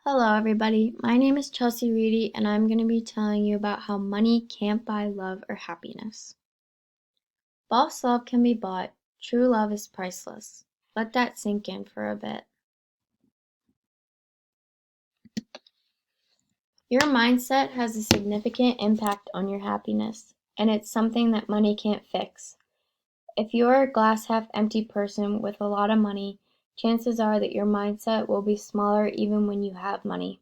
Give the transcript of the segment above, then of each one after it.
Hello, everybody. My name is Chelsea Reedy, and I'm going to be telling you about how money can't buy love or happiness. False love can be bought. True love is priceless. Let that sink in for a bit. Your mindset has a significant impact on your happiness, and it's something that money can't fix. If you're a glass half empty person with a lot of money, chances are that your mindset will be smaller even when you have money.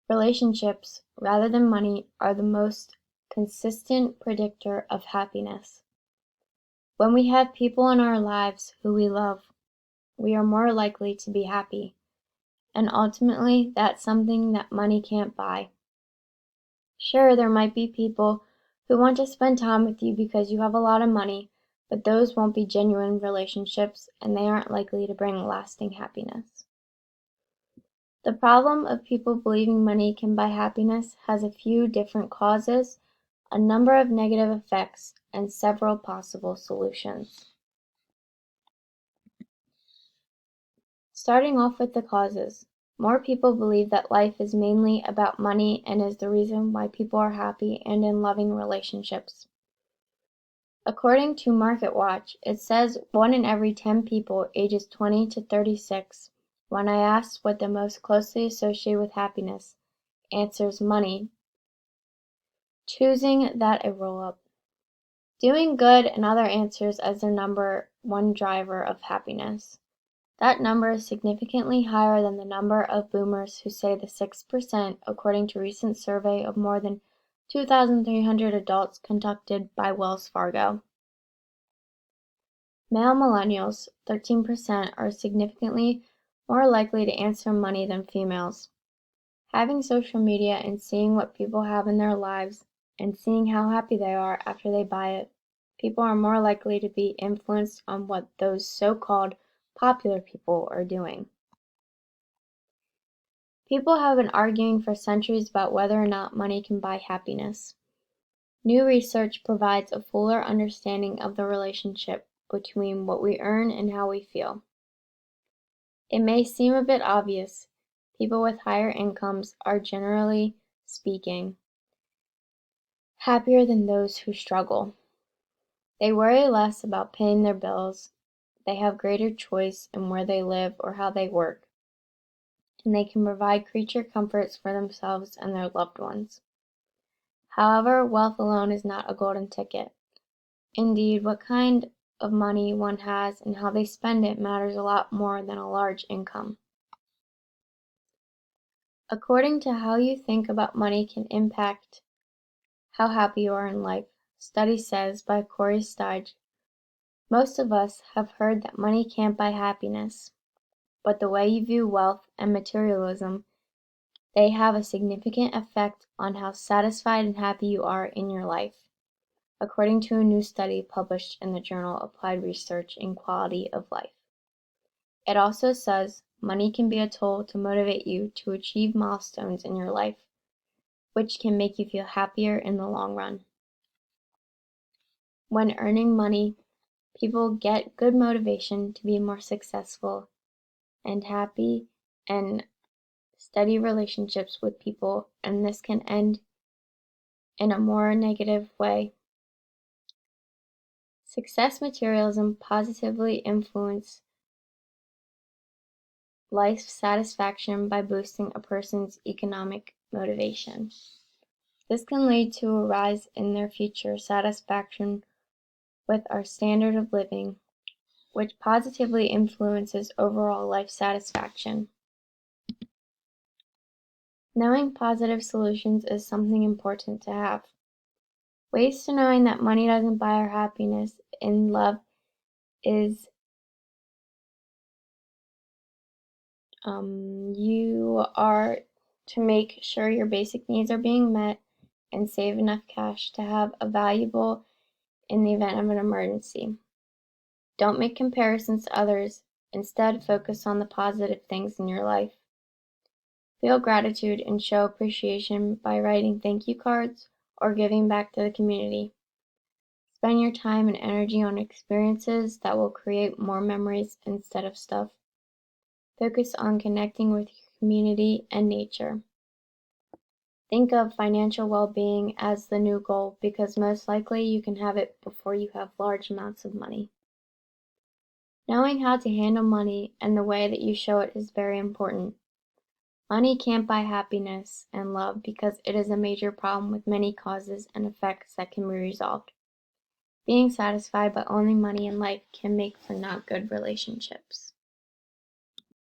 Relationships, rather than money, are the most consistent predictor of happiness. When we have people in our lives who we love, we are more likely to be happy, and ultimately that's something that money can't buy. Sure, there might be people who want to spend time with you because you have a lot of money, but those won't be genuine relationships and they aren't likely to bring lasting happiness. The problem of people believing money can buy happiness has a few different causes, a number of negative effects, and several possible solutions. Starting off with the causes. More people believe that life is mainly about money and is the reason why people are happy and in loving relationships. According to MarketWatch, it says 1 in every 10 people ages 20 to 36, when I asked what the most closely associated with happiness, answers money, choosing that a roll-up. Doing good and other answers as their number one driver of happiness. That number is significantly higher than the number of boomers who say the 6%, according to a recent survey of more than 2,300 adults conducted by Wells Fargo. Male millennials, 13%, are significantly more likely to answer money than females. Having social media and seeing what people have in their lives and seeing how happy they are after they buy it, people are more likely to be influenced on what those so-called popular people are doing. People have been arguing for centuries about whether or not money can buy happiness. New research provides a fuller understanding of the relationship between what we earn and how we feel. It may seem a bit obvious. People with higher incomes are, generally speaking, happier than those who struggle. They worry less about paying their bills, they have greater choice in where they live or how they work, and they can provide creature comforts for themselves and their loved ones. However, wealth alone is not a golden ticket. Indeed, what kind of money one has and how they spend it matters a lot more than a large income. According to how you think about money can impact how happy you are in life, study says by Corey Stige. Most of us have heard that money can't buy happiness, but the way you view wealth and materialism, they have a significant effect on how satisfied and happy you are in your life, according to a new study published in the journal Applied Research in Quality of Life. It also says money can be a tool to motivate you to achieve milestones in your life, which can make you feel happier in the long run. When earning money, people get good motivation to be more successful and happy and steady relationships with people, and this can end in a more negative way. Success materialism positively influences life satisfaction by boosting a person's economic motivation. This can lead to a rise in their future satisfaction with our standard of living, which positively influences overall life satisfaction. Knowing positive solutions is something important to have. Ways to knowing that money doesn't buy our happiness in love is you are to make sure your basic needs are being met and save enough cash to have a valuable in the event of an emergency. Don't make comparisons to others. Instead, focus on the positive things in your life. Feel gratitude and show appreciation by writing thank you cards or giving back to the community. Spend your time and energy on experiences that will create more memories instead of stuff. Focus on connecting with your community, and nature. Think of financial well-being as the new goal because most likely you can have it before you have large amounts of money. Knowing how to handle money and the way that you show it is very important. Money can't buy happiness and love because it is a major problem with many causes and effects that can be resolved. Being satisfied by only money in life can make for not good relationships.